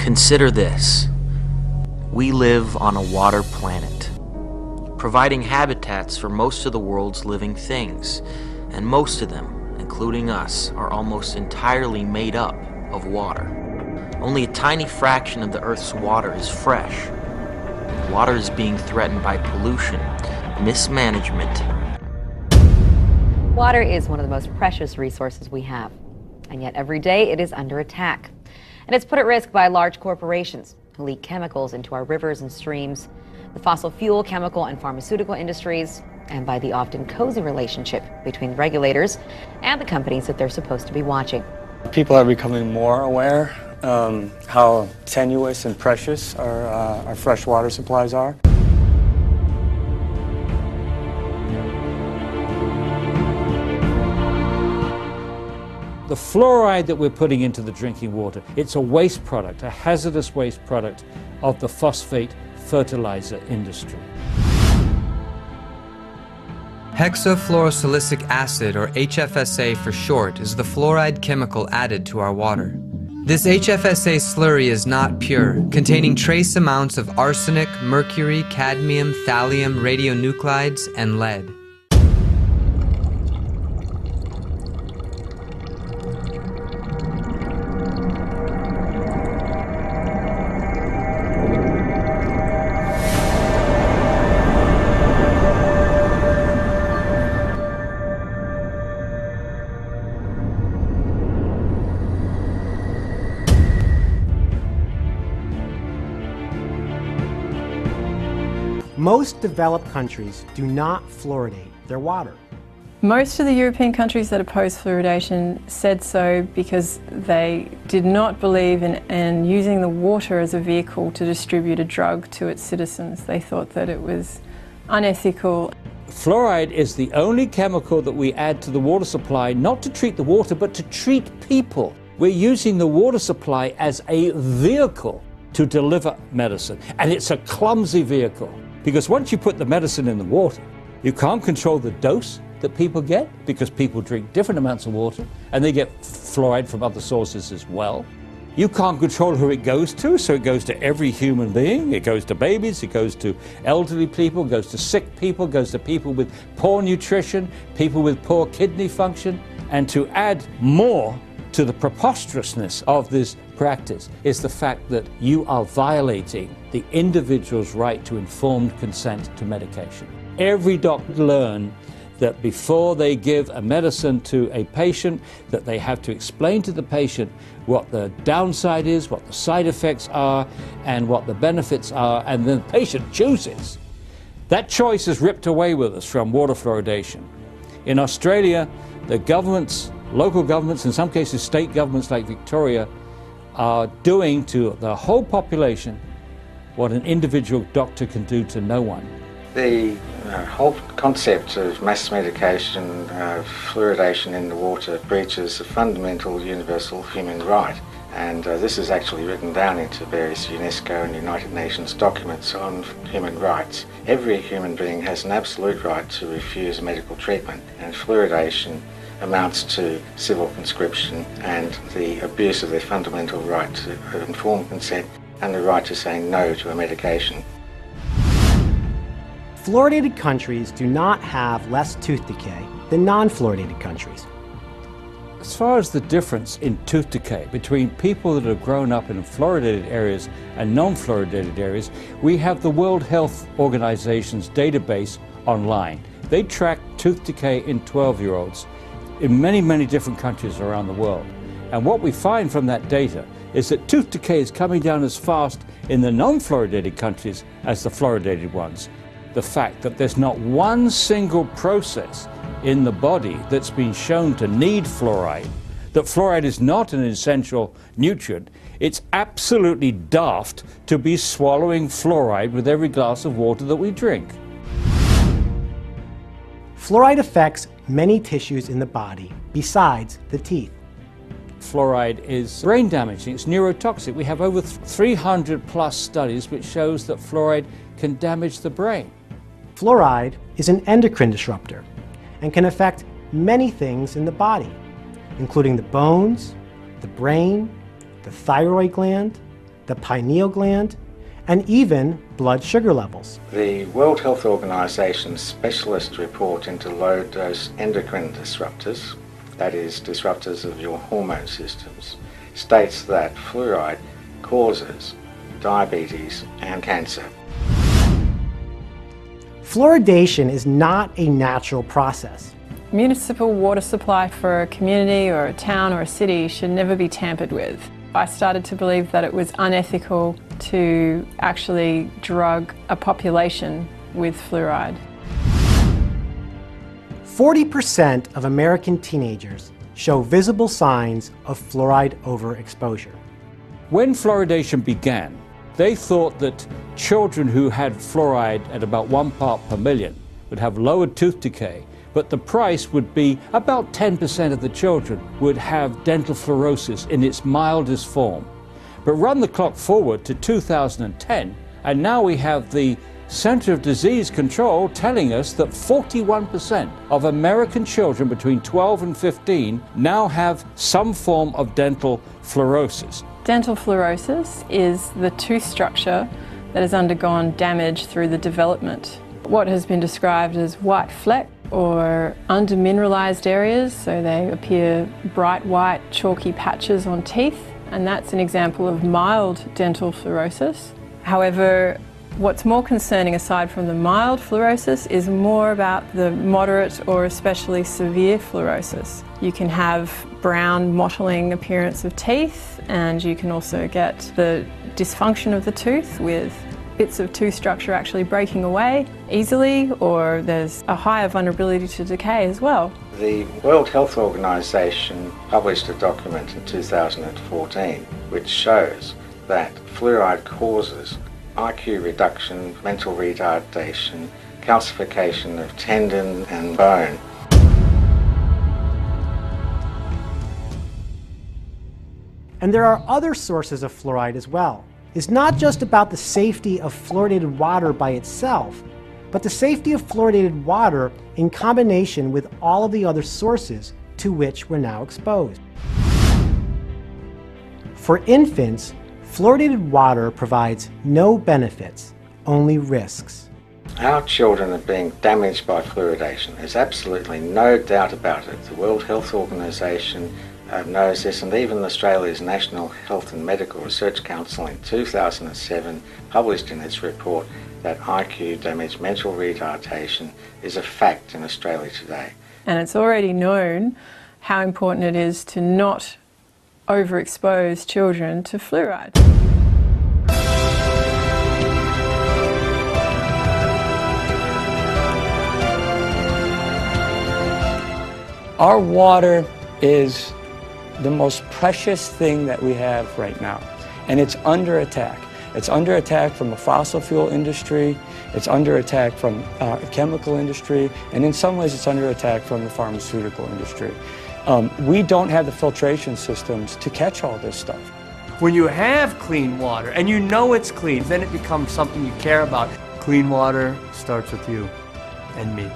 Consider this. We live on a water planet, providing habitats for most of the world's living things, and most of them, including us, are almost entirely made up of water. Only a tiny fraction of the Earth's water is fresh. Water is being threatened by pollution, mismanagement. Water is one of the most precious resources we have, and yet every day it is under attack. And it's put at risk by large corporations who leak chemicals into our rivers and streams, the fossil fuel, chemical, and pharmaceutical industries, and by the often cozy relationship between regulators and the companies that they're supposed to be watching. People are becoming more aware how tenuous and precious our fresh water supplies are. The fluoride that we're putting into the drinking water, it's a waste product, a hazardous waste product of the phosphate fertilizer industry. Hexafluorosilicic acid, or HFSA for short, is the fluoride chemical added to our water. This HFSA slurry is not pure, containing trace amounts of arsenic, mercury, cadmium, thallium, radionuclides, and lead. Most developed countries do not fluoridate their water. Most of the European countries that oppose fluoridation said so because they did not believe in using the water as a vehicle to distribute a drug to its citizens. They thought that it was unethical. Fluoride is the only chemical that we add to the water supply, not to treat the water, but to treat people. We're using the water supply as a vehicle to deliver medicine, and it's a clumsy vehicle. Because once you put the medicine in the water, you can't control the dose that people get because people drink different amounts of water and they get fluoride from other sources as well. You can't control who it goes to, so it goes to every human being. It goes to babies, it goes to elderly people, it goes to sick people, it goes to people with poor nutrition, people with poor kidney function. And to add more to the preposterousness of this practice is the fact that you are violating the individual's right to informed consent to medication. Every doctor learned that before they give a medicine to a patient, that they have to explain to the patient what the downside is, what the side effects are, and what the benefits are, and then the patient chooses. That choice is ripped away with us from water fluoridation. In Australia, the governments, local governments, in some cases state governments like Victoria, are doing to the whole population what an individual doctor can do to no one. The whole concept of mass medication, fluoridation in the water breaches a fundamental universal human right, and this is actually written down into various UNESCO and United Nations documents on human rights. Every human being has an absolute right to refuse medical treatment, and fluoridation amounts to civil conscription and the abuse of their fundamental right to informed consent and the right to say no to a medication. Fluoridated countries do not have less tooth decay than non-fluoridated countries. As far as the difference in tooth decay between people that have grown up in fluoridated areas and non-fluoridated areas, we have the World Health Organization's database online. They track tooth decay in 12-year-olds in many, many different countries around the world. And what we find from that data is that tooth decay is coming down as fast in the non-fluoridated countries as the fluoridated ones. The fact that there's not one single process in the body that's been shown to need fluoride, that fluoride is not an essential nutrient, it's absolutely daft to be swallowing fluoride with every glass of water that we drink. Fluoride affects many tissues in the body besides the teeth. Fluoride is brain damaging, it's neurotoxic. We have over 300 plus studies which shows that fluoride can damage the brain. Fluoride is an endocrine disruptor and can affect many things in the body, including the bones, the brain, the thyroid gland, the pineal gland, and even blood sugar levels. The World Health Organization's specialist report into low-dose endocrine disruptors, that is, disruptors of your hormone systems, states that fluoride causes diabetes and cancer. Fluoridation is not a natural process. Municipal water supply for a community or a town or a city should never be tampered with. I started to believe that it was unethical to actually drug a population with fluoride. 40% of American teenagers show visible signs of fluoride overexposure. When fluoridation began, they thought that children who had fluoride at about 1 part per million would have lower tooth decay, but the price would be about 10% of the children would have dental fluorosis in its mildest form. But run the clock forward to 2010, and now we have the Center of Disease Control telling us that 41% of American children between 12 and 15 now have some form of dental fluorosis. Dental fluorosis is the tooth structure that has undergone damage through the development. What has been described as white fleck or under-mineralized areas, so they appear bright white chalky patches on teeth, and that's an example of mild dental fluorosis. However, what's more concerning aside from the mild fluorosis is more about the moderate or especially severe fluorosis. You can have brown mottling appearance of teeth, and you can also get the dysfunction of the tooth with bits of tooth structure actually breaking away easily, or there's a higher vulnerability to decay as well. The World Health Organization published a document in 2014 which shows that fluoride causes IQ reduction, mental retardation, calcification of tendon and bone. And there are other sources of fluoride as well. It's not just about the safety of fluoridated water by itself, but the safety of fluoridated water in combination with all of the other sources to which we're now exposed. For infants, fluoridated water provides no benefits, only risks. Our children are being damaged by fluoridation. There's absolutely no doubt about it. The World Health Organization knows this, and even Australia's National Health and Medical Research Council in 2007 published in its report that IQ damage, mental retardation, is a fact in Australia today. And it's already known how important it is to not overexpose children to fluoride. Our water is the most precious thing that we have right now, and it's under attack. It's under attack from the fossil fuel industry, it's under attack from the chemical industry, and in some ways it's under attack from the pharmaceutical industry. We don't have the filtration systems to catch all this stuff. When you have clean water and you know it's clean, then it becomes something you care about. Clean water starts with you and me.